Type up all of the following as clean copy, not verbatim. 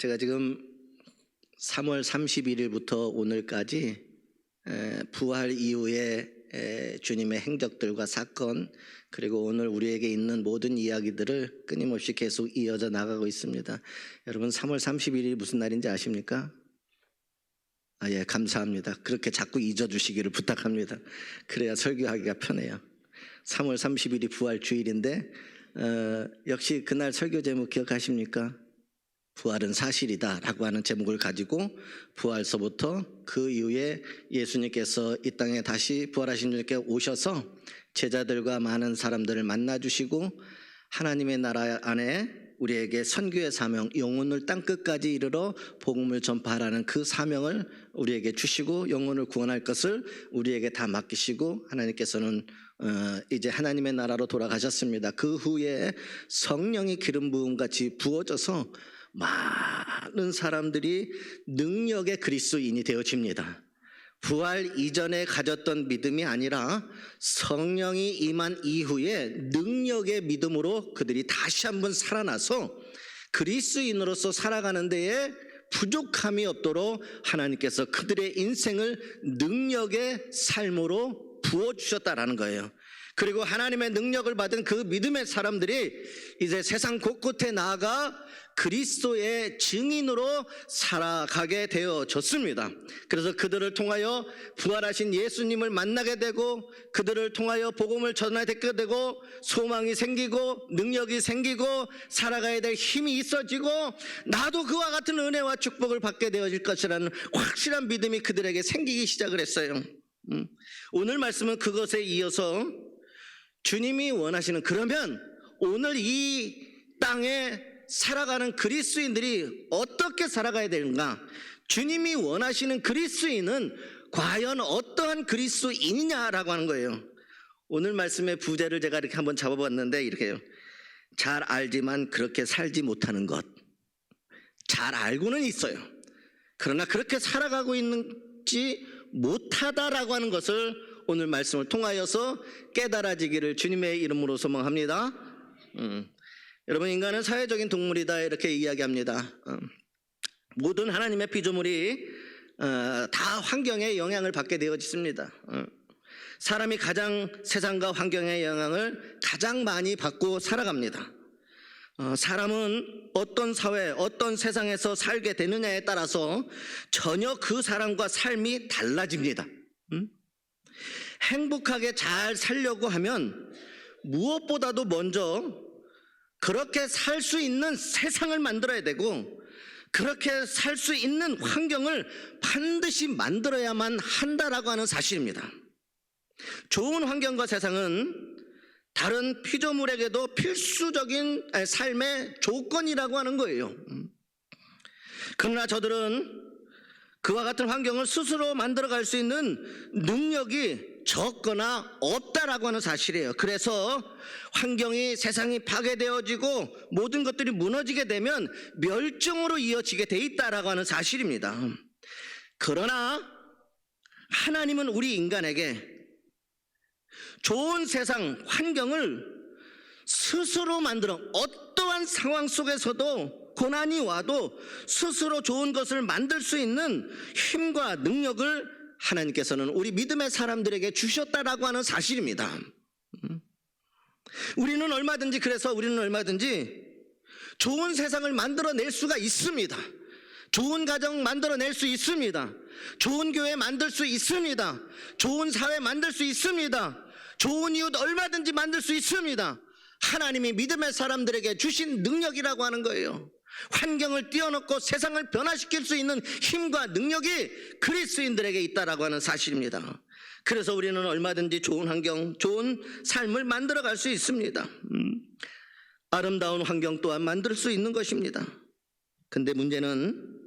제가 지금 3월 31일부터 오늘까지 부활 이후에 주님의 행적들과 사건, 그리고 오늘 우리에게 있는 모든 이야기들을 끊임없이 계속 이어져 나가고 있습니다. 여러분, 3월 31일이 무슨 날인지 아십니까? 예, 감사합니다. 그렇게 자꾸 잊어주시기를 부탁합니다. 그래야 설교하기가 편해요. 3월 30일이 부활 주일인데 역시 그날 설교 제목 기억하십니까? 부활은 사실이다 라고 하는 제목을 가지고 부활서부터 그 이후에 예수님께서 이 땅에 다시 부활하신 주님께 오셔서 제자들과 많은 사람들을 만나주시고 하나님의 나라 안에 우리에게 선교의 사명, 영혼을 땅끝까지 이르러 복음을 전파하라는 그 사명을 우리에게 주시고 영혼을 구원할 것을 우리에게 다 맡기시고 하나님께서는 이제 하나님의 나라로 돌아가셨습니다. 그 후에 성령이 기름 부음같이 부어져서 많은 사람들이 능력의 그리스도인이 되어집니다. 부활 이전에 가졌던 믿음이 아니라 성령이 임한 이후에 능력의 믿음으로 그들이 다시 한번 살아나서 그리스도인으로서 살아가는 데에 부족함이 없도록 하나님께서 그들의 인생을 능력의 삶으로 부어주셨다라는 거예요. 그리고 하나님의 능력을 받은 그 믿음의 사람들이 이제 세상 곳곳에 나아가 그리스도의 증인으로 살아가게 되어졌습니다. 그래서 그들을 통하여 부활하신 예수님을 만나게 되고 그들을 통하여 복음을 전하게 되고 소망이 생기고 능력이 생기고 살아가야 될 힘이 있어지고 나도 그와 같은 은혜와 축복을 받게 되어질 것이라는 확실한 믿음이 그들에게 생기기 시작을 했어요. 오늘 말씀은 그것에 이어서 주님이 원하시는, 그러면 오늘 이 땅에 살아가는 그리스도인들이 어떻게 살아가야 되는가? 주님이 원하시는 그리스도인은 과연 어떠한 그리스도인이냐라고 하는 거예요. 오늘 말씀의 부제를 제가 이렇게 한번 잡아봤는데 이렇게요. 잘 알지만 그렇게 살지 못하는 것. 잘 알고는 있어요. 그러나 그렇게 살아가고 있는지 못하다라고 하는 것을 오늘 말씀을 통하여서 깨달아지기를 주님의 이름으로 소망합니다. 여러분, 인간은 사회적인 동물이다 이렇게 이야기합니다. 모든 하나님의 피조물이 다 환경에 영향을 받게 되어있습니다. 사람이 가장 세상과 환경의 영향을 가장 많이 받고 살아갑니다. 사람은 어떤 사회, 어떤 세상에서 살게 되느냐에 따라서 전혀 그 사람과 삶이 달라집니다. 행복하게 잘 살려고 하면 무엇보다도 먼저 그렇게 살 수 있는 세상을 만들어야 되고 그렇게 살 수 있는 환경을 반드시 만들어야만 한다라고 하는 사실입니다. 좋은 환경과 세상은 다른 피조물에게도 필수적인 삶의 조건이라고 하는 거예요. 그러나 저들은 그와 같은 환경을 스스로 만들어갈 수 있는 능력이 적거나 없다라고 하는 사실이에요. 그래서 환경이, 세상이 파괴되어지고 모든 것들이 무너지게 되면 멸종으로 이어지게 돼 있다라고 하는 사실입니다. 그러나 하나님은 우리 인간에게 좋은 세상, 환경을 스스로 만들어 어떠한 상황 속에서도 고난이 와도 스스로 좋은 것을 만들 수 있는 힘과 능력을 하나님께서는 우리 믿음의 사람들에게 주셨다라고 하는 사실입니다. 우리는 얼마든지 좋은 세상을 만들어낼 수가 있습니다. 좋은 가정 만들어낼 수 있습니다. 좋은 교회 만들 수 있습니다. 좋은 사회 만들 수 있습니다. 좋은 이웃 얼마든지 만들 수 있습니다. 하나님이 믿음의 사람들에게 주신 능력이라고 하는 거예요. 환경을 띄워놓고 세상을 변화시킬 수 있는 힘과 능력이 그리스도인들에게 있다라고 하는 사실입니다. 그래서 우리는 얼마든지 좋은 환경, 좋은 삶을 만들어갈 수 있습니다. 아름다운 환경 또한 만들 수 있는 것입니다. 근데 문제는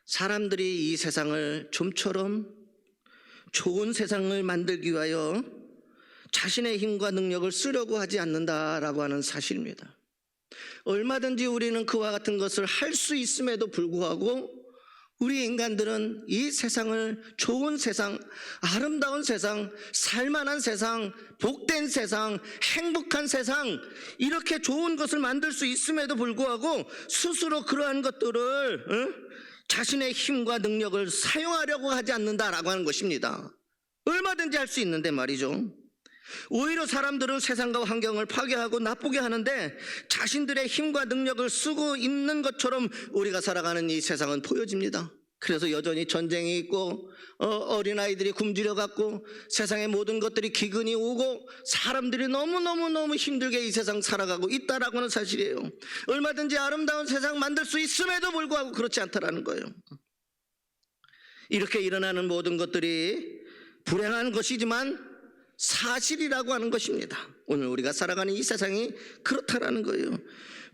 사람들이 이 세상을 좀처럼 좋은 세상을 만들기 위하여 자신의 힘과 능력을 쓰려고 하지 않는다라고 하는 사실입니다. 얼마든지 우리는 그와 같은 것을 할 수 있음에도 불구하고 우리 인간들은 이 세상을 좋은 세상, 아름다운 세상, 살만한 세상, 복된 세상, 행복한 세상, 이렇게 좋은 것을 만들 수 있음에도 불구하고 스스로 그러한 것들을 자신의 힘과 능력을 사용하려고 하지 않는다라고 하는 것입니다. 얼마든지 할 수 있는데 말이죠. 오히려 사람들은 세상과 환경을 파괴하고 나쁘게 하는데 자신들의 힘과 능력을 쓰고 있는 것처럼 우리가 살아가는 이 세상은 보여집니다. 그래서 여전히 전쟁이 있고 어린아이들이 굶주려 갖고 세상의 모든 것들이 기근이 오고 사람들이 너무너무 힘들게 이 세상 살아가고 있다라고 하는 사실이에요. 얼마든지 아름다운 세상 만들 수 있음에도 불구하고 그렇지 않다라는 거예요. 이렇게 일어나는 모든 것들이 불행한 것이지만 사실이라고 하는 것입니다. 오늘 우리가 살아가는 이 세상이 그렇다라는 거예요.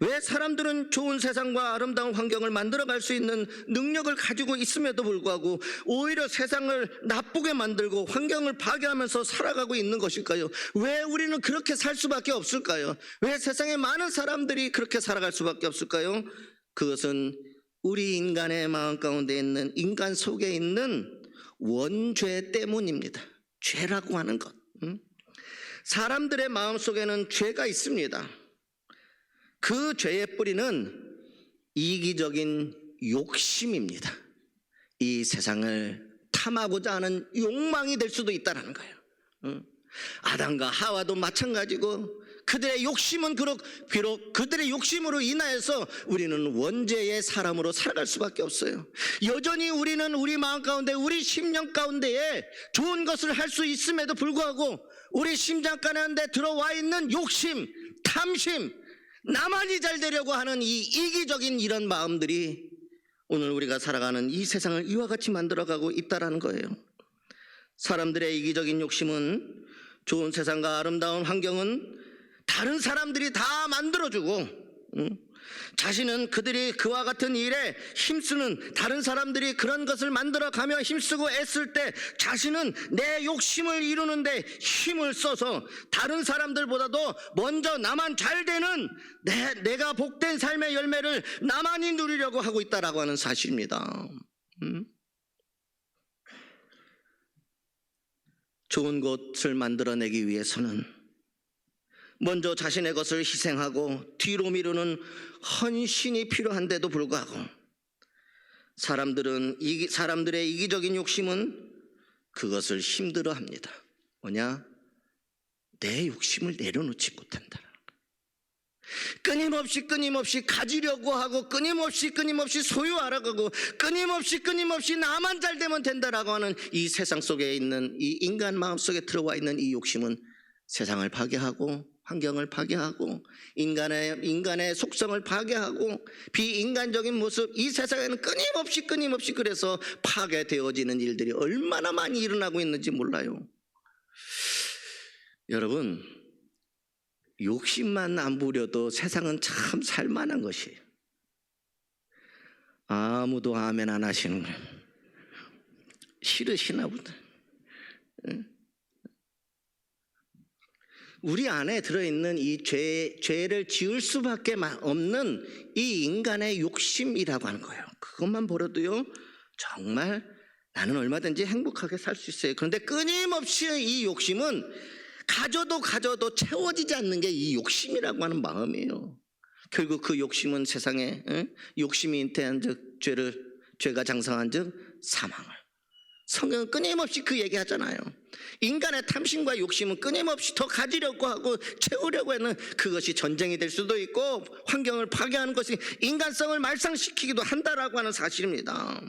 왜 사람들은 좋은 세상과 아름다운 환경을 만들어갈 수 있는 능력을 가지고 있음에도 불구하고 오히려 세상을 나쁘게 만들고 환경을 파괴하면서 살아가고 있는 것일까요? 왜 우리는 그렇게 살 수밖에 없을까요? 왜 세상에 많은 사람들이 그렇게 살아갈 수밖에 없을까요? 그것은 우리 인간의 마음 가운데 있는, 인간 속에 있는 원죄 때문입니다. 죄라고 하는 것. 사람들의 마음속에는 죄가 있습니다. 그 죄의 뿌리는 이기적인 욕심입니다. 이 세상을 탐하고자 하는 욕망이 될 수도 있다는 거예요. 아담과 하와도 마찬가지고 그들의 욕심은 비록 그들의 욕심으로 인하여서 우리는 원죄의 사람으로 살아갈 수밖에 없어요. 여전히 우리는 우리 마음 가운데, 우리 심령 가운데에 좋은 것을 할 수 있음에도 불구하고 우리 심장 가운데 들어와 있는 욕심, 탐심, 나만이 잘 되려고 하는 이 이기적인 이런 마음들이 오늘 우리가 살아가는 이 세상을 이와 같이 만들어가고 있다는 거예요. 사람들의 이기적인 욕심은 좋은 세상과 아름다운 환경은 다른 사람들이 다 만들어주고 자신은 그들이 그와 같은 일에 힘쓰는, 다른 사람들이 그런 것을 만들어가며 힘쓰고 애쓸 때 자신은 내 욕심을 이루는데 힘을 써서 다른 사람들보다도 먼저 나만 잘 되는 내가 복된 삶의 열매를 나만이 누리려고 하고 있다라고 하는 사실입니다. 좋은 것을 만들어내기 위해서는 먼저 자신의 것을 희생하고 뒤로 미루는 헌신이 필요한데도 불구하고 사람들의 이기적인 욕심은 그것을 힘들어합니다. 뭐냐? 내 욕심을 내려놓지 못한다. 끊임없이 가지려고 하고 끊임없이 소유하려고 하고 끊임없이 나만 잘 되면 된다라고 하는 이 세상 속에 있는 이 인간 마음 속에 들어와 있는 이 욕심은 세상을 파괴하고 환경을 파괴하고 인간의 속성을 파괴하고 비인간적인 모습, 이 세상에는 끊임없이 그래서 파괴되어지는 일들이 얼마나 많이 일어나고 있는지 몰라요. 여러분, 욕심만 안 부려도 세상은 참 살만한 것이에요. 아무도 아멘 안 하시는 거예요. 싫으시나 보다. 우리 안에 들어있는 이 죄를 지을 수밖에 없는 이 인간의 욕심이라고 하는 거예요. 그것만 버려도요, 정말 나는 얼마든지 행복하게 살 수 있어요. 그런데 끊임없이 이 욕심은 가져도 채워지지 않는 게 이 욕심이라고 하는 마음이에요. 결국 그 욕심은 세상에 욕심이 잉태한 즉 죄가 장성한 즉 사망을. 성경은 끊임없이 그 얘기하잖아요. 인간의 탐심과 욕심은 끊임없이 더 가지려고 하고 채우려고 하는, 그것이 전쟁이 될 수도 있고 환경을 파괴하는 것이 인간성을 말상시키기도 한다라고 하는 사실입니다.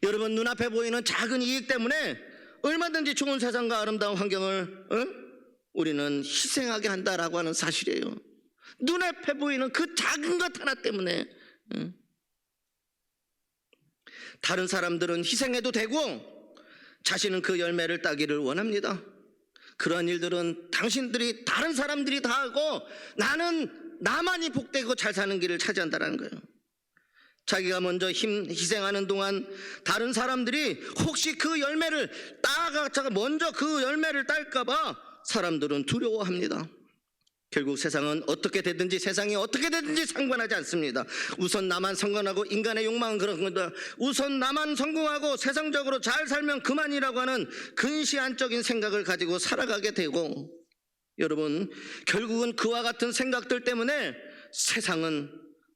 여러분, 눈앞에 보이는 작은 이익 때문에 얼마든지 좋은 세상과 아름다운 환경을 우리는 희생하게 한다라고 하는 사실이에요. 눈앞에 보이는 그 작은 것 하나 때문에 다른 사람들은 희생해도 되고 자신은 그 열매를 따기를 원합니다. 그러한 일들은 다른 사람들이 다 하고 나만이 복되고 잘 사는 길을 차지한다는 거예요. 자기가 먼저 희생하는 동안 다른 사람들이 혹시 그 열매를 먼저 그 열매를 딸까 봐 사람들은 두려워합니다. 결국 세상은 어떻게 되든지 세상이 어떻게 되든지 상관하지 않습니다. 우선 나만 성공하고 인간의 욕망은 그런 겁니다. 우선 나만 성공하고 세상적으로 잘 살면 그만이라고 하는 근시안적인 생각을 가지고 살아가게 되고, 여러분 결국은 그와 같은 생각들 때문에 세상은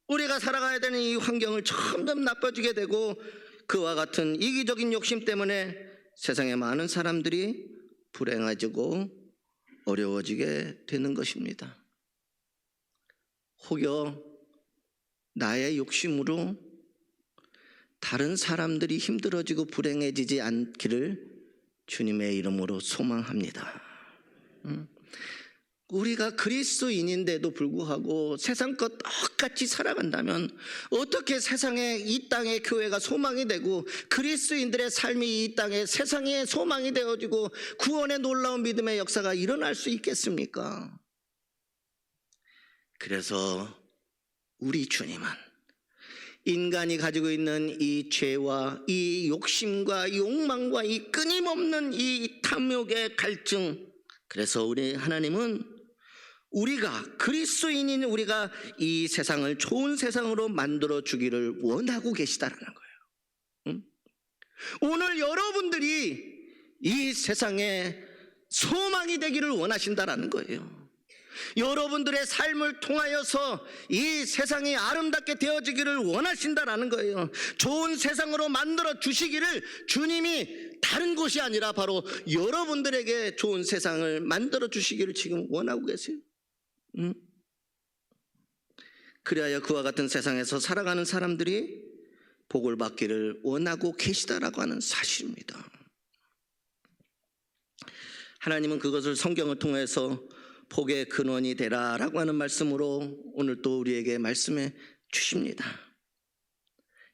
우리가 살아가야 되는 이 환경을 점점 나빠지게 되고, 그와 같은 이기적인 욕심 때문에 세상의 많은 사람들이 불행해지고 어려워지게 되는 것입니다. 혹여 나의 욕심으로 다른 사람들이 힘들어지고 불행해지지 않기를 주님의 이름으로 소망합니다. 우리가 그리스도인인데도 불구하고 세상 것 똑같이 살아간다면 어떻게 세상에 이 땅의 교회가 소망이 되고 그리스도인들의 삶이 이 땅에 세상의 소망이 되어지고 구원의 놀라운 믿음의 역사가 일어날 수 있겠습니까? 그래서 우리 주님은 인간이 가지고 있는 이 죄와 이 욕심과 이 욕망과 이 끊임없는 이 탐욕의 갈증, 그래서 우리 하나님은 우리가 그리스도인인 우리가 이 세상을 좋은 세상으로 만들어 주기를 원하고 계시다라는 거예요. 오늘 여러분들이 이 세상에 소망이 되기를 원하신다라는 거예요. 여러분들의 삶을 통하여서 이 세상이 아름답게 되어지기를 원하신다라는 거예요. 좋은 세상으로 만들어 주시기를 주님이 다른 곳이 아니라 바로 여러분들에게 좋은 세상을 만들어 주시기를 지금 원하고 계세요. 그래야 그와 같은 세상에서 살아가는 사람들이 복을 받기를 원하고 계시다라고 하는 사실입니다. 하나님은 그것을 성경을 통해서 복의 근원이 되라라고 하는 말씀으로 오늘 또 우리에게 말씀해 주십니다.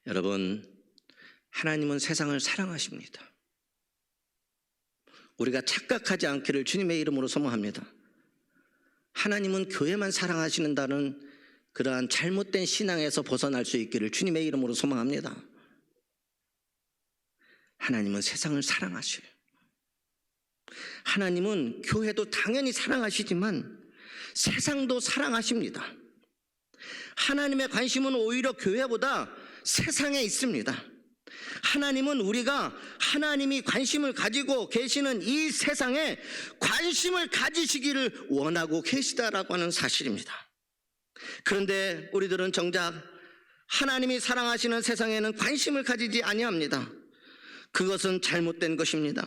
여러분, 하나님은 세상을 사랑하십니다. 우리가 착각하지 않기를 주님의 이름으로 소망합니다. 하나님은 교회만 사랑하시는다는 그러한 잘못된 신앙에서 벗어날 수 있기를 주님의 이름으로 소망합니다. 하나님은 세상을 사랑하셔요. 하나님은 교회도 당연히 사랑하시지만 세상도 사랑하십니다. 하나님의 관심은 오히려 교회보다 세상에 있습니다. 하나님은 우리가 하나님이 관심을 가지고 계시는 이 세상에 관심을 가지시기를 원하고 계시다라고 하는 사실입니다. 그런데 우리들은 정작 하나님이 사랑하시는 세상에는 관심을 가지지 아니합니다. 그것은 잘못된 것입니다.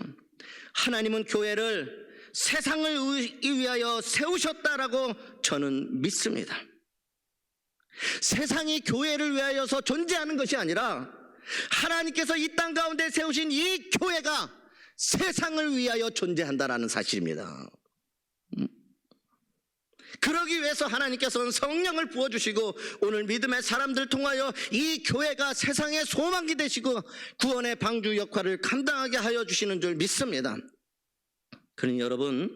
하나님은 교회를 세상을 위하여 세우셨다라고 저는 믿습니다. 세상이 교회를 위하여서 존재하는 것이 아니라 하나님께서 이 땅 가운데 세우신 이 교회가 세상을 위하여 존재한다라는 사실입니다. 그러기 위해서 하나님께서는 성령을 부어주시고 오늘 믿음의 사람들 통하여 이 교회가 세상의 소망이 되시고 구원의 방주 역할을 감당하게 하여 주시는 줄 믿습니다. 그러니 여러분,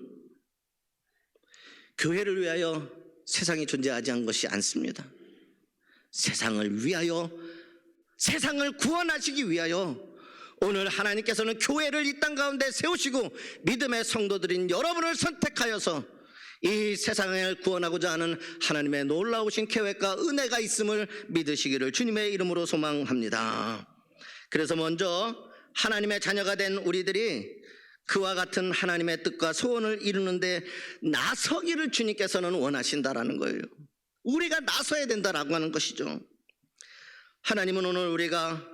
교회를 위하여 세상이 존재하지 않은 것이 않습니다. 세상을 위하여, 세상을 구원하시기 위하여 오늘 하나님께서는 교회를 이 땅 가운데 세우시고 믿음의 성도들인 여러분을 선택하여서 이 세상을 구원하고자 하는 하나님의 놀라우신 계획과 은혜가 있음을 믿으시기를 주님의 이름으로 소망합니다. 그래서 먼저 하나님의 자녀가 된 우리들이 그와 같은 하나님의 뜻과 소원을 이루는데 나서기를 주님께서는 원하신다라는 거예요. 우리가 나서야 된다라고 하는 것이죠. 하나님은 오늘 우리가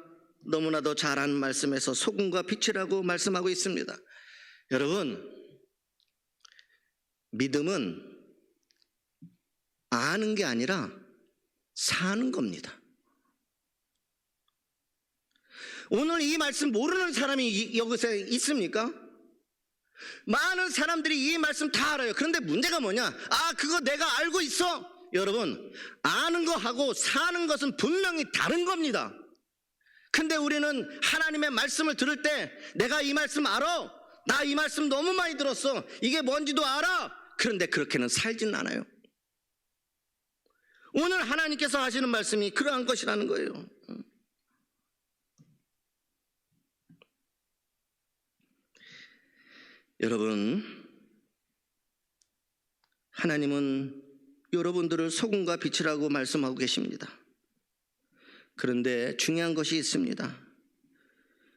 너무나도 잘 아는 말씀에서 소금과 빛이라고 말씀하고 있습니다. 여러분, 믿음은 아는 게 아니라 사는 겁니다. 오늘 이 말씀 모르는 사람이 여기서 있습니까? 많은 사람들이 이 말씀 다 알아요. 그런데 문제가 뭐냐? 아, 그거 내가 알고 있어. 여러분, 아는 거하고 사는 것은 분명히 다른 겁니다. 근데 우리는 하나님의 말씀을 들을 때 내가 이 말씀 알아. 나 이 말씀 너무 많이 들었어. 이게 뭔지도 알아. 그런데 그렇게는 살지는 않아요. 오늘 하나님께서 하시는 말씀이 그러한 것이라는 거예요. 여러분, 하나님은 여러분들을 소금과 빛이라고 말씀하고 계십니다. 그런데 중요한 것이 있습니다.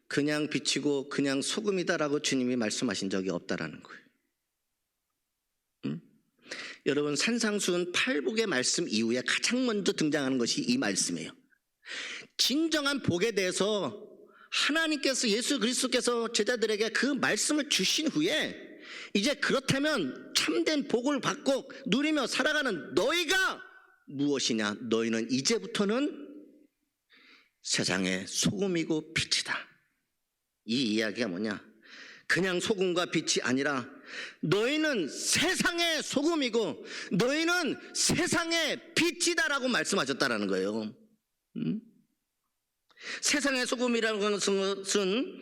그냥 빛이고 그냥 소금이다라고 주님이 말씀하신 적이 없다라는 거예요. 여러분, 산상수훈 팔복의 말씀 이후에 가장 먼저 등장하는 것이 이 말씀이에요. 진정한 복에 대해서 하나님께서, 예수 그리스도께서 제자들에게 그 말씀을 주신 후에 이제 그렇다면 참된 복을 받고 누리며 살아가는 너희가 무엇이냐? 너희는 이제부터는 세상의 소금이고 빛이다. 이 이야기가 뭐냐? 그냥 소금과 빛이 아니라 너희는 세상의 소금이고 너희는 세상의 빛이다라고 말씀하셨다라는 거예요. 세상의 소금이라는 것은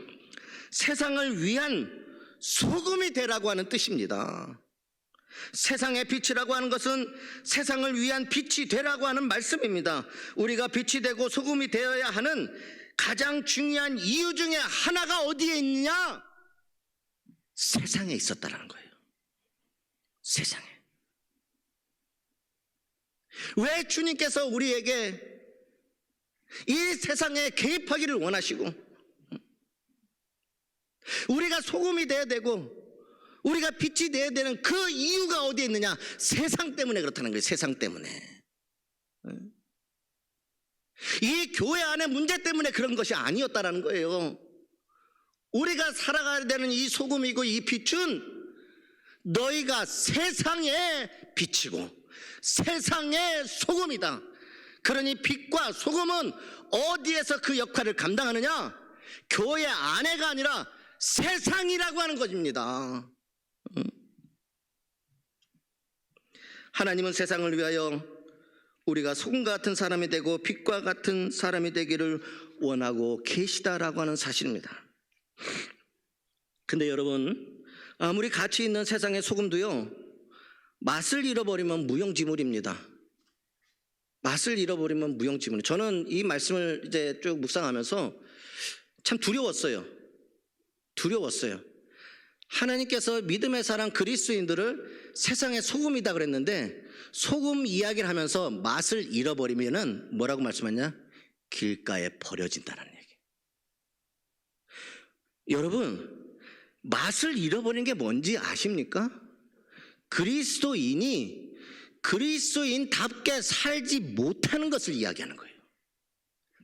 세상을 위한 소금이 되라고 하는 뜻입니다. 세상의 빛이라고 하는 것은 세상을 위한 빛이 되라고 하는 말씀입니다. 우리가 빛이 되고 소금이 되어야 하는 가장 중요한 이유 중에 하나가 어디에 있느냐? 세상에 있었다라는 거예요. 세상에. 왜 주님께서 우리에게 이 세상에 개입하기를 원하시고 우리가 소금이 돼야 되고 우리가 빛이 돼야 되는 그 이유가 어디에 있느냐? 세상 때문에 그렇다는 거예요. 세상 때문에. 이 교회 안의 문제 때문에 그런 것이 아니었다라는 거예요. 우리가 살아가야 되는 이 소금이고 이 빛은 너희가 세상의 빛이고 세상의 소금이다. 그러니 빛과 소금은 어디에서 그 역할을 감당하느냐? 교회 안에가 아니라 세상이라고 하는 것입니다. 하나님은 세상을 위하여 우리가 소금과 같은 사람이 되고 빛과 같은 사람이 되기를 원하고 계시다라고 하는 사실입니다. 근데 여러분, 아무리 가치 있는 세상의 소금도요, 맛을 잃어버리면 무용지물입니다. 맛을 잃어버리면 무용지물. 저는 이 말씀을 이제 쭉 묵상하면서 참 두려웠어요. 하나님께서 믿음의 사람 그리스도인들을 세상의 소금이다 그랬는데 소금 이야기를 하면서 맛을 잃어버리면은 뭐라고 말씀하냐? 길가에 버려진다는 얘기. 여러분, 맛을 잃어버리는 게 뭔지 아십니까? 그리스도인이 그리스도인답게 살지 못하는 것을 이야기하는 거예요.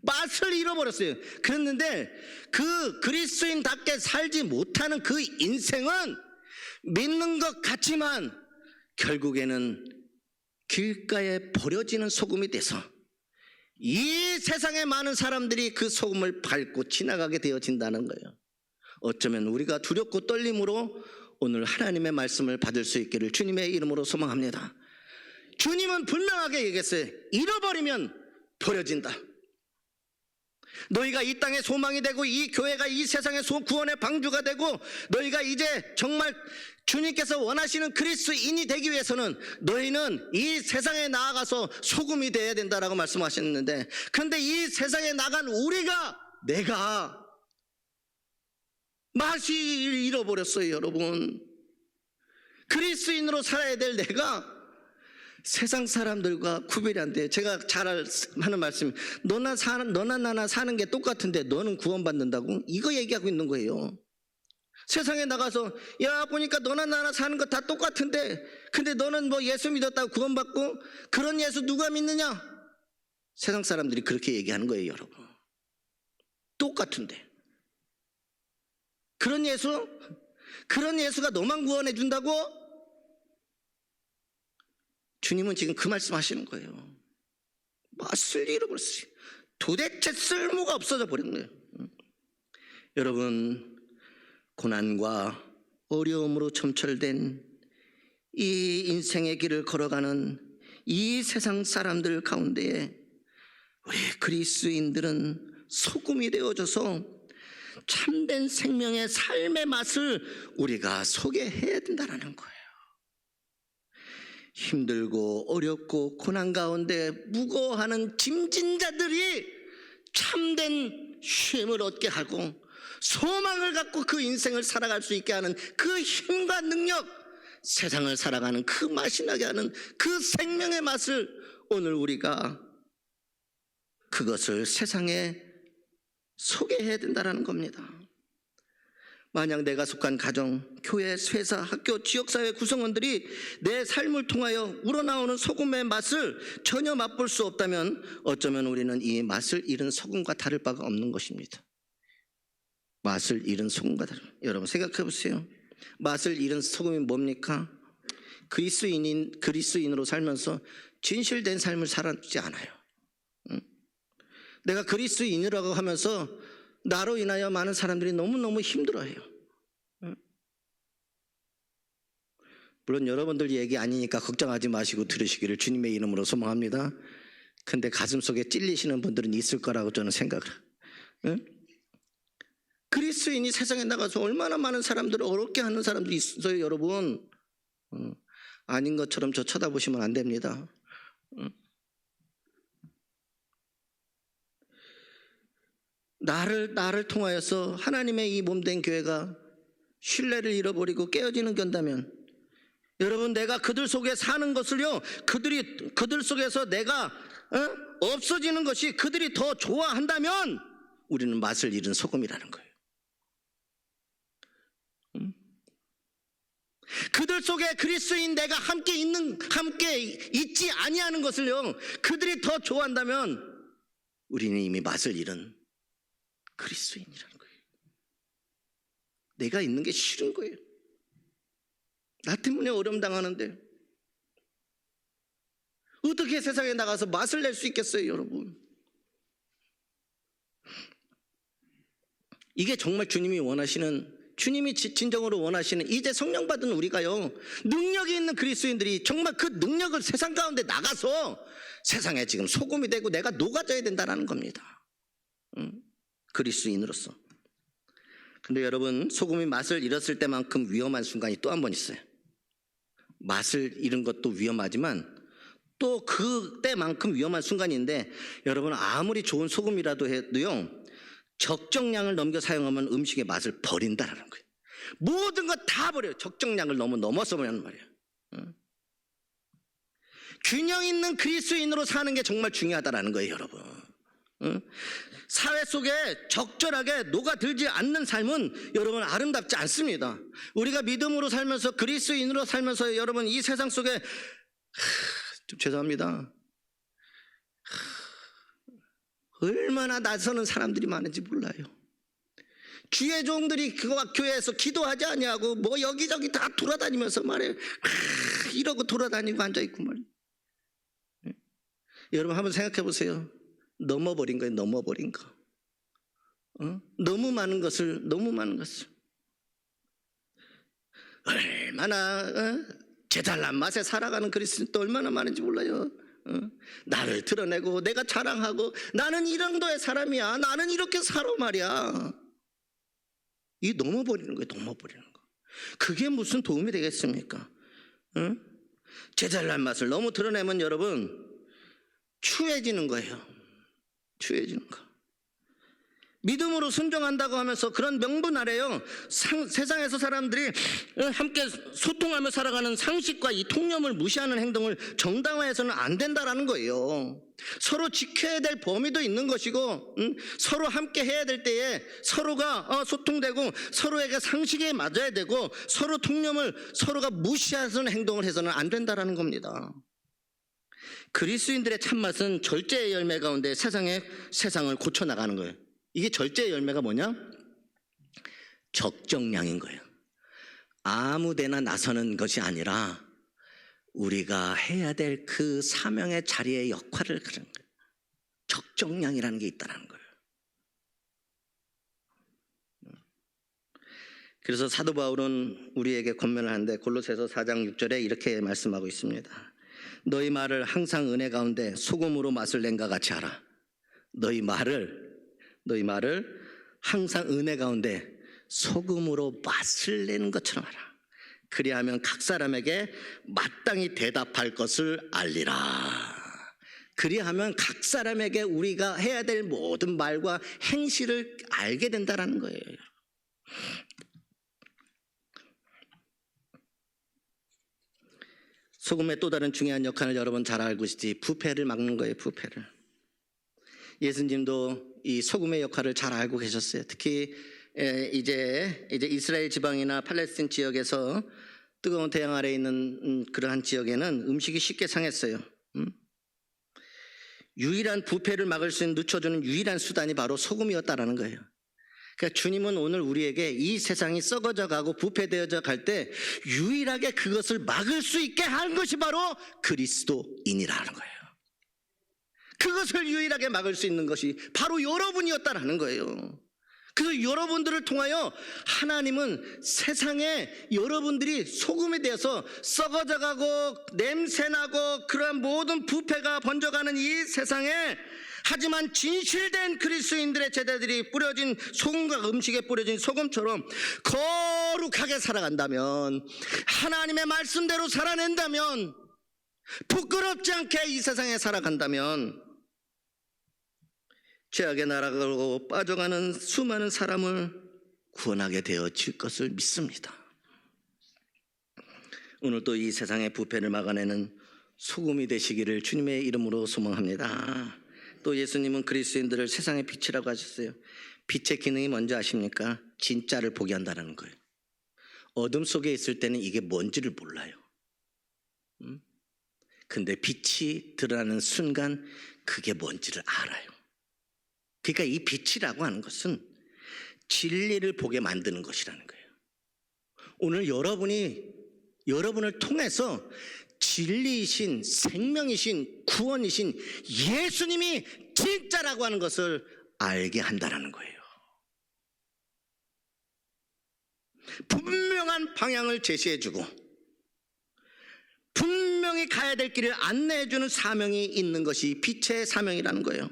맛을 잃어버렸어요. 그랬는데 그 그리스도인답게 살지 못하는 그 인생은 믿는 것 같지만 결국에는 길가에 버려지는 소금이 돼서 이 세상에 많은 사람들이 그 소금을 밟고 지나가게 되어진다는 거예요. 어쩌면 우리가 두렵고 떨림으로 오늘 하나님의 말씀을 받을 수 있기를 주님의 이름으로 소망합니다. 주님은 분명하게 얘기했어요. 잃어버리면 버려진다. 너희가 이 땅의 소망이 되고 이 교회가 이 세상의 구원의 방주가 되고 너희가 이제 정말 주님께서 원하시는 그리스도인이 되기 위해서는 너희는 이 세상에 나아가서 소금이 되어야 된다라고 말씀하셨는데, 그런데 이 세상에 나간 내가 맛이 잃어버렸어요. 여러분, 그리스도인으로 살아야 될 내가 세상 사람들과 구별이 안 돼. 제가 잘 하는 말씀, 너나 나나 사는 게 똑같은데 너는 구원받는다고? 이거 얘기하고 있는 거예요. 세상에 나가서 야 보니까 너나 나나 사는 거 다 똑같은데 근데 너는 뭐 예수 믿었다고 구원받고 그런 예수 누가 믿느냐? 세상 사람들이 그렇게 얘기하는 거예요. 여러분, 똑같은데 그런 예수가 너만 구원해 준다고? 주님은 지금 그 말씀 하시는 거예요. 맛을 잃어버렸어요. 도대체 쓸모가 없어져 버린 거예요. 여러분, 고난과 어려움으로 점철된 이 인생의 길을 걸어가는 이 세상 사람들 가운데에 우리 그리스도인들은 소금이 되어져서 참된 생명의 삶의 맛을 우리가 소개해야 된다는 거예요. 힘들고 어렵고 고난 가운데 무거워하는 짐진 자들이 참된 쉼을 얻게 하고 소망을 갖고 그 인생을 살아갈 수 있게 하는 그 힘과 능력, 세상을 살아가는 그 맛이 나게 하는 그 생명의 맛을 오늘 우리가 그것을 세상에 소개해야 된다는 겁니다. 만약 내가 속한 가정, 교회, 회사, 학교, 지역사회 구성원들이 내 삶을 통하여 우러나오는 소금의 맛을 전혀 맛볼 수 없다면 어쩌면 우리는 이 맛을 잃은 소금과 다를 바가 없는 것입니다. 맛을 잃은 소금과 다른, 여러분 생각해 보세요. 맛을 잃은 소금이 뭡니까? 그리스인으로 살면서 진실된 삶을 살지 않아요. 내가 그리스인이라고 하면서 나로 인하여 많은 사람들이 너무너무 힘들어해요. 물론 여러분들 얘기 아니니까 걱정하지 마시고 들으시기를 주님의 이름으로 소망합니다. 근데 가슴속에 찔리시는 분들은 있을 거라고 저는 생각을 해요. 그리스인이 세상에 나가서 얼마나 많은 사람들을 어렵게 하는 사람들이 있어요, 여러분. 아닌 것처럼 저 쳐다보시면 안 됩니다. 나를 통하여서 하나님의 이 몸된 교회가 신뢰를 잃어버리고 깨어지는 건다면, 여러분 내가 그들 속에 사는 것을요, 그들 속에서 내가 없어지는 것이 그들이 더 좋아한다면 우리는 맛을 잃은 소금이라는 거예요. 그들 속에 그리스도인 내가 함께 있지 아니하는 것을요, 그들이 더 좋아한다면 우리는 이미 맛을 잃은 그리스도인이라는 거예요. 내가 있는 게 싫은 거예요. 나 때문에 어려움 당하는데 어떻게 세상에 나가서 맛을 낼 수 있겠어요, 여러분? 이게 정말 주님이 진정으로 원하시는, 이제 성령 받은 우리가요, 능력이 있는 그리스도인들이 정말 그 능력을 세상 가운데 나가서 세상에 지금 소금이 되고 내가 녹아져야 된다는 겁니다. 그리스도인으로서. 근데 여러분, 소금이 맛을 잃었을 때만큼 위험한 순간이 또 한 번 있어요. 맛을 잃은 것도 위험하지만 또 그때만큼 위험한 순간인데, 여러분 아무리 좋은 소금이라도 해도요, 적정량을 넘겨 사용하면 음식의 맛을 버린다라는 거예요. 모든 것 다 버려요. 적정량을 넘어서 버리는 말이에요. 균형 있는 그리스도인으로 사는 게 정말 중요하다라는 거예요, 여러분. 사회 속에 적절하게 녹아들지 않는 삶은 여러분 아름답지 않습니다. 우리가 믿음으로 살면서, 그리스도인으로 살면서 여러분 이 세상 속에 좀 죄송합니다, 얼마나 나서는 사람들이 많은지 몰라요. 주의 종들이 그와 교회에서 기도하지 아니하고 뭐 여기저기 다 돌아다니면서 말이에요. 이러고 돌아다니고 앉아있고 말이에요. 여러분 한번 생각해 보세요. 넘어버린 거예요. 넘어버린 거. 너무 많은 것을 얼마나 제잘난 맛에 살아가는 그리스도인 또 얼마나 많은지 몰라요. 나를 드러내고 내가 자랑하고 나는 이 정도의 사람이야, 나는 이렇게 살아 말이야. 이 넘어버리는 거예요. 넘어버리는 거. 그게 무슨 도움이 되겠습니까? 제잘난 맛을 너무 드러내면 여러분 추해지는 거예요. 추해지는 거. 믿음으로 순종한다고 하면서 그런 명분 아래요, 세상에서 사람들이 함께 소통하며 살아가는 상식과 이 통념을 무시하는 행동을 정당화해서는 안 된다라는 거예요. 서로 지켜야 될 범위도 있는 것이고, 서로 함께 해야 될 때에 서로가 소통되고 서로에게 상식에 맞아야 되고, 서로 통념을 서로가 무시하는 행동을 해서는 안 된다라는 겁니다. 그리스도인들의 참맛은 절제의 열매 가운데 세상을 고쳐나가는 거예요. 이게 절제의 열매가 뭐냐? 적정량인 거예요. 아무데나 나서는 것이 아니라 우리가 해야 될 그 사명의 자리의 역할을 그런 거예요. 적정량이라는 게 있다는 거예요. 그래서 사도 바울은 우리에게 권면을 하는데 골로새서 4장 6절에 이렇게 말씀하고 있습니다. 너희 말을 항상 은혜 가운데 소금으로 맛을 낸과 같이 하라. 너희 말을 항상 은혜 가운데 소금으로 맛을 내는 것처럼 하라. 그리하면 각 사람에게 마땅히 대답할 것을 알리라. 그리하면 각 사람에게 우리가 해야 될 모든 말과 행실을 알게 된다는 거예요. 소금의 또 다른 중요한 역할을 여러분 잘 알고 계시지. 부패를 막는 거예요. 부패를. 예수님도 이 소금의 역할을 잘 알고 계셨어요. 특히 이제 이스라엘 지방이나 팔레스틴 지역에서 뜨거운 태양 아래에 있는 그러한 지역에는 음식이 쉽게 상했어요. 유일한 부패를 막을 수 있는, 늦춰주는 유일한 수단이 바로 소금이었다라는 거예요. 그러니까 주님은 오늘 우리에게 이 세상이 썩어져 가고 부패되어져 갈 때 유일하게 그것을 막을 수 있게 한 것이 바로 그리스도인이라는 거예요. 그것을 유일하게 막을 수 있는 것이 바로 여러분이었다라는 거예요. 그래서 여러분들을 통하여 하나님은 세상에 여러분들이 소금에 대해서 썩어져가고 냄새나고 그러한 모든 부패가 번져가는 이 세상에, 하지만 진실된 그리스도인들의 제자들이 뿌려진 소금과 음식에 뿌려진 소금처럼 거룩하게 살아간다면, 하나님의 말씀대로 살아낸다면, 부끄럽지 않게 이 세상에 살아간다면 죄악의 나라로 빠져가는 수많은 사람을 구원하게 되어질 것을 믿습니다. 오늘도 이 세상의 부패를 막아내는 소금이 되시기를 주님의 이름으로 소망합니다. 또 예수님은 그리스도인들을 세상의 빛이라고 하셨어요. 빛의 기능이 뭔지 아십니까? 진짜를 보게 한다는 거예요. 어둠 속에 있을 때는 이게 뭔지를 몰라요. 근데 빛이 드러나는 순간 그게 뭔지를 알아요. 그러니까 이 빛이라고 하는 것은 진리를 보게 만드는 것이라는 거예요. 오늘 여러분을 통해서 진리이신, 생명이신, 구원이신 예수님이 진짜라고 하는 것을 알게 한다는 거예요. 분명한 방향을 제시해주고 분명히 가야 될 길을 안내해주는 사명이 있는 것이 빛의 사명이라는 거예요.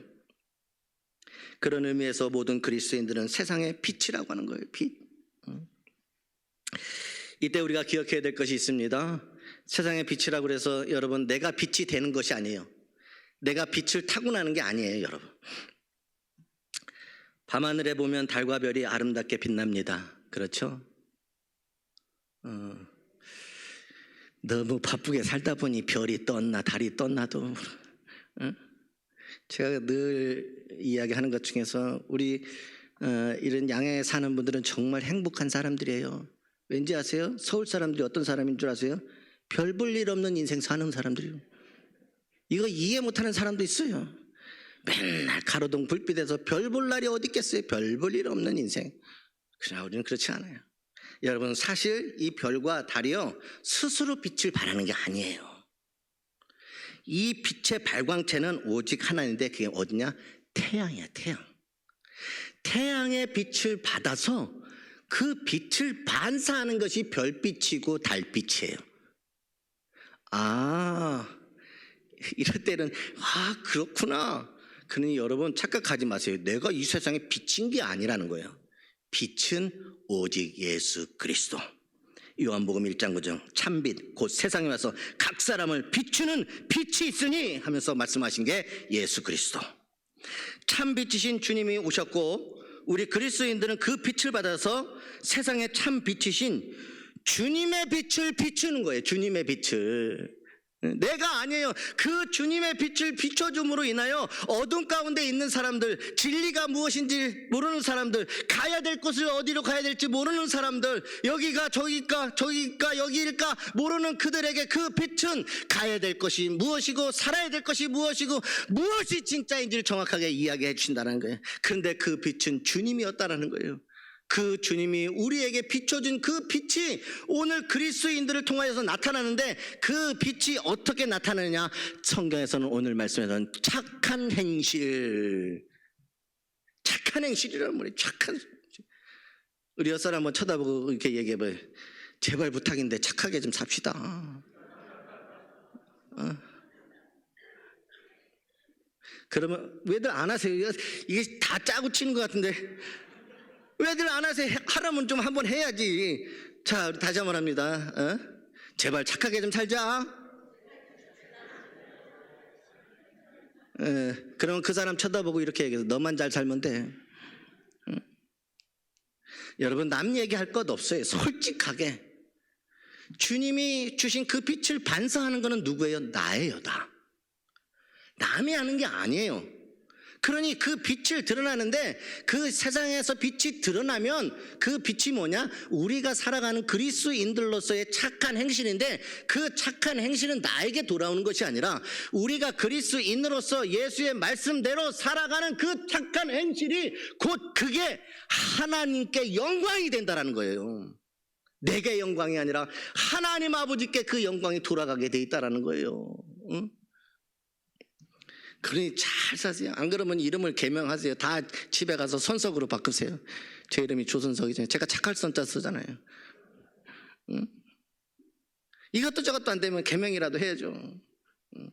그런 의미에서 모든 그리스도인들은 세상의 빛이라고 하는 거예요. 빛. 이때 우리가 기억해야 될 것이 있습니다. 세상의 빛이라고 해서 여러분, 내가 빛이 되는 것이 아니에요. 내가 빛을 타고나는 게 아니에요, 여러분. 밤하늘에 보면 달과 별이 아름답게 빛납니다. 그렇죠? 너무 바쁘게 살다 보니 별이 떴나 달이 떴나도, 제가 늘 이야기하는 것 중에서 우리 이런 양양에 사는 분들은 정말 행복한 사람들이에요. 왠지 아세요? 서울 사람들이 어떤 사람인 줄 아세요? 별 볼 일 없는 인생 사는 사람들이에요. 이거 이해 못하는 사람도 있어요. 맨날 가로등 불빛에서 별 볼 날이 어디 있겠어요? 별 볼 일 없는 인생. 그러나 우리는 그렇지 않아요. 여러분, 사실 이 별과 달이요, 스스로 빛을 발하는 게 아니에요. 이 빛의 발광체는 오직 하나인데 그게 어디냐? 태양이야, 태양. 태양의 빛을 받아서 그 빛을 반사하는 것이 별빛이고 달빛이에요. 이럴 때는 그렇구나. 그러니 여러분 착각하지 마세요. 내가 이 세상에 빛인 게 아니라는 거예요. 빛은 오직 예수 그리스도. 요한복음 1장 9절, 참빛 곧 세상에 와서 각 사람을 비추는 빛이 있으니 하면서 말씀하신 게 예수 그리스도. 참빛이신 주님이 오셨고 우리 그리스도인들은 그 빛을 받아서 세상에 참빛이신 주님의 빛을 비추는 거예요. 주님의 빛을. 내가 아니에요. 그 주님의 빛을 비춰줌으로 인하여 어둠 가운데 있는 사람들, 진리가 무엇인지 모르는 사람들, 가야 될 곳을 어디로 가야 될지 모르는 사람들, 여기가 저기일까 여기일까 모르는 그들에게 그 빛은 가야 될 것이 무엇이고 살아야 될 것이 무엇이고 무엇이 진짜인지를 정확하게 이야기해 주신다는 거예요. 그런데 그 빛은 주님이었다라는 거예요. 그 주님이 우리에게 비춰준 그 빛이 오늘 그리스도인들을 통하여서 나타나는데, 그 빛이 어떻게 나타나느냐? 성경에서는, 오늘 말씀에서는 착한 행실이라는 말이에요. 착한. 우리 옆사람 한번 쳐다보고 이렇게 얘기해봐요. 제발 부탁인데 착하게 좀 삽시다. 그러면 왜들 안 하세요? 이게 다 짜고 치는 것 같은데 왜들 안 하세요? 하라면 좀 한번 해야지. 자, 다시 한번 합니다. 제발 착하게 좀 살자. 그러면 그 사람 쳐다보고 이렇게 얘기해서 너만 잘 살면 돼. 여러분, 남 얘기할 것 없어요. 솔직하게. 주님이 주신 그 빛을 반사하는 것은 누구예요? 나예요, 나. 남이 하는 게 아니에요. 그러니 그 빛을 드러나는데, 그 세상에서 빛이 드러나면 그 빛이 뭐냐? 우리가 살아가는 그리스도인들로서의 착한 행실인데, 그 착한 행실은 나에게 돌아오는 것이 아니라 우리가 그리스도인으로서 예수의 말씀대로 살아가는 그 착한 행실이 곧 그게 하나님께 영광이 된다라는 거예요. 내게 영광이 아니라 하나님 아버지께 그 영광이 돌아가게 돼 있다라는 거예요. 응? 그러니 잘 사세요. 안 그러면 이름을 개명하세요. 다 집에 가서 손석으로 바꾸세요. 제 이름이 조선석이잖아요. 제가 착할 선자 쓰잖아요. 응? 이것도 저것도 안 되면 개명이라도 해야죠. 응?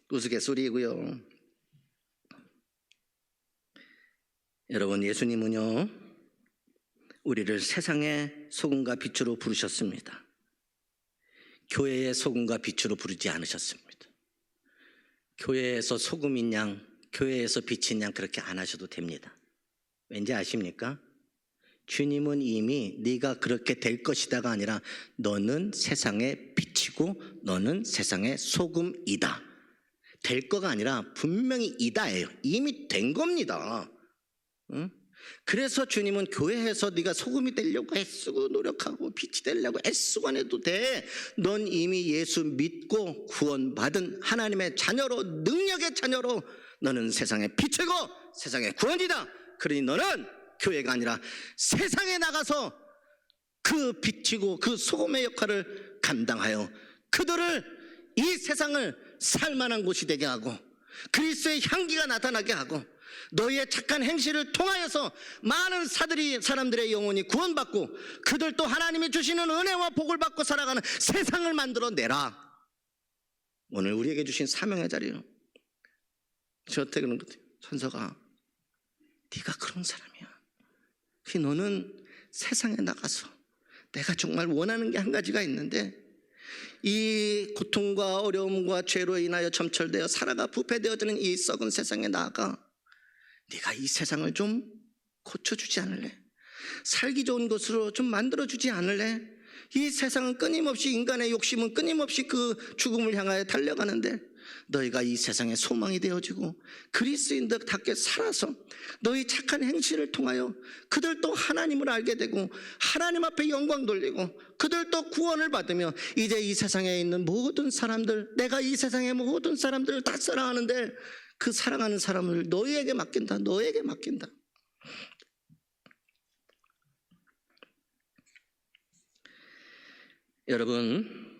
우스갯소리고요. 여러분, 예수님은요, 우리를 세상의 소금과 빛으로 부르셨습니다. 교회의 소금과 빛으로 부르지 않으셨습니다. 교회에서 소금인 양, 교회에서 빛인 양 그렇게 안 하셔도 됩니다. 왠지 아십니까? 주님은 이미 네가 그렇게 될 것이다가 아니라 너는 세상의 빛이고 너는 세상의 소금이다. 될 거가 아니라 분명히 이다예요. 이미 된 겁니다. 응? 그래서 주님은 교회에서 네가 소금이 되려고 애쓰고 노력하고 빛이 되려고 애쓰고 안 해도 돼. 넌 이미 예수 믿고 구원받은 하나님의 자녀로, 능력의 자녀로, 너는 세상의 빛이고 세상의 구원이다. 그러니 너는 교회가 아니라 세상에 나가서 그 빛이고 그 소금의 역할을 감당하여 그들을, 이 세상을 살만한 곳이 되게 하고 그리스도의 향기가 나타나게 하고 너희의 착한 행실을 통하여서 많은 사람들의 영혼이 구원받고 그들도 하나님이 주시는 은혜와 복을 받고 살아가는 세상을 만들어내라. 오늘 우리에게 주신 사명의 자리요. 저한테 그런 것 같아요. 천서가, 네가 그런 사람이야. 너는 세상에 나가서, 내가 정말 원하는 게 한 가지가 있는데, 이 고통과 어려움과 죄로 인하여 점철되어 살아가 부패되어지는 이 썩은 세상에 나아가 네가 이 세상을 좀 고쳐주지 않을래? 살기 좋은 곳으로 좀 만들어주지 않을래? 이 세상은 끊임없이, 인간의 욕심은 끊임없이 그 죽음을 향하여 달려가는데 너희가 이 세상의 소망이 되어지고 그리스도인답게 살아서 너희 착한 행실을 통하여 그들도 하나님을 알게 되고 하나님 앞에 영광 돌리고 그들도 구원을 받으며 이제 이 세상에 있는 모든 사람들, 내가 이 세상의 모든 사람들을 다 사랑하는데 그 사랑하는 사람을 너희에게 맡긴다. 너에게 맡긴다. 여러분,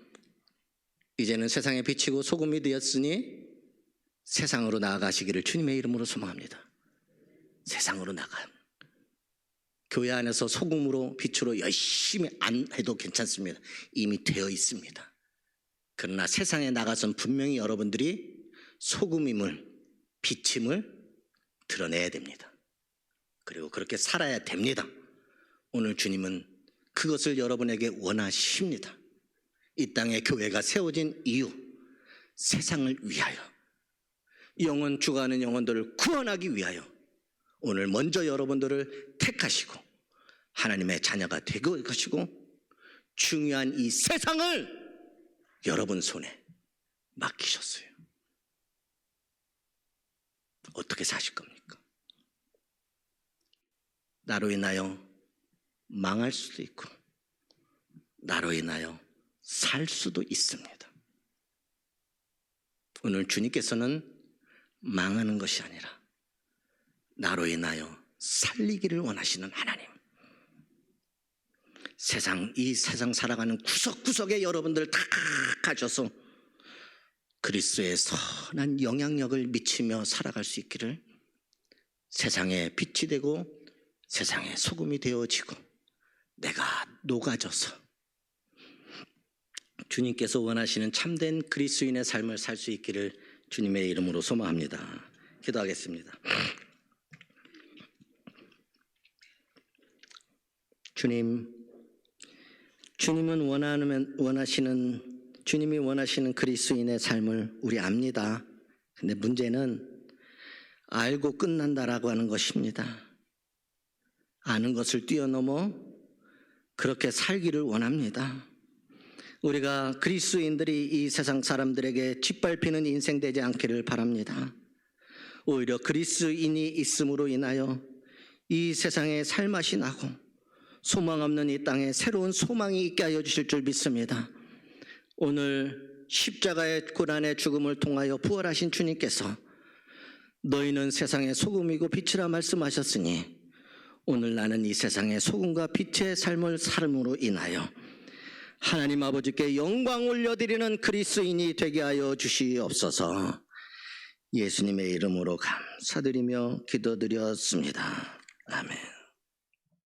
이제는 세상에 비치고 소금이 되었으니 세상으로 나아가시기를 주님의 이름으로 소망합니다. 세상으로 나가요. 교회 안에서 소금으로 빛으로 열심히 안 해도 괜찮습니다. 이미 되어 있습니다. 그러나 세상에 나가서는 분명히 여러분들이 소금임을, 빛임을 드러내야 됩니다. 그리고 그렇게 살아야 됩니다. 오늘 주님은 그것을 여러분에게 원하십니다. 이 땅에 교회가 세워진 이유, 세상을 위하여, 영혼 죽어가는 영혼들을 구원하기 위하여 오늘 먼저 여러분들을 택하시고 하나님의 자녀가 되고 것이고 중요한 이 세상을 여러분 손에 맡기셨어요. 어떻게 사실 겁니까? 나로 인하여 망할 수도 있고 나로 인하여 살 수도 있습니다. 오늘 주님께서는 망하는 것이 아니라 나로 인하여 살리기를 원하시는 하나님. 이 세상 살아가는 구석구석에 여러분들 다 가셔서 그리스도의 선한 영향력을 미치며 살아갈 수 있기를, 세상에 빛이 되고 세상에 소금이 되어지고 내가 녹아져서 주님께서 원하시는 참된 그리스도인의 삶을 살 수 있기를 주님의 이름으로 소망합니다. 기도하겠습니다. 주님이 원하시는 그리스도인의 삶을 우리 압니다. 근데 문제는 알고 끝난다라고 하는 것입니다. 아는 것을 뛰어넘어 그렇게 살기를 원합니다. 우리가 그리스도인들이 이 세상 사람들에게 짓밟히는 인생 되지 않기를 바랍니다. 오히려 그리스도인이 있음으로 인하여 이 세상에 살맛이 나고 소망 없는 이 땅에 새로운 소망이 있게 하여 주실 줄 믿습니다. 오늘 십자가의 고난의 죽음을 통하여 부활하신 주님께서 너희는 세상의 소금이고 빛이라 말씀하셨으니 오늘 나는 이 세상의 소금과 빛의 삶을 삶으로 인하여 하나님 아버지께 영광 올려드리는 그리스도인이 되게 하여 주시옵소서. 예수님의 이름으로 감사드리며 기도드렸습니다. 아멘.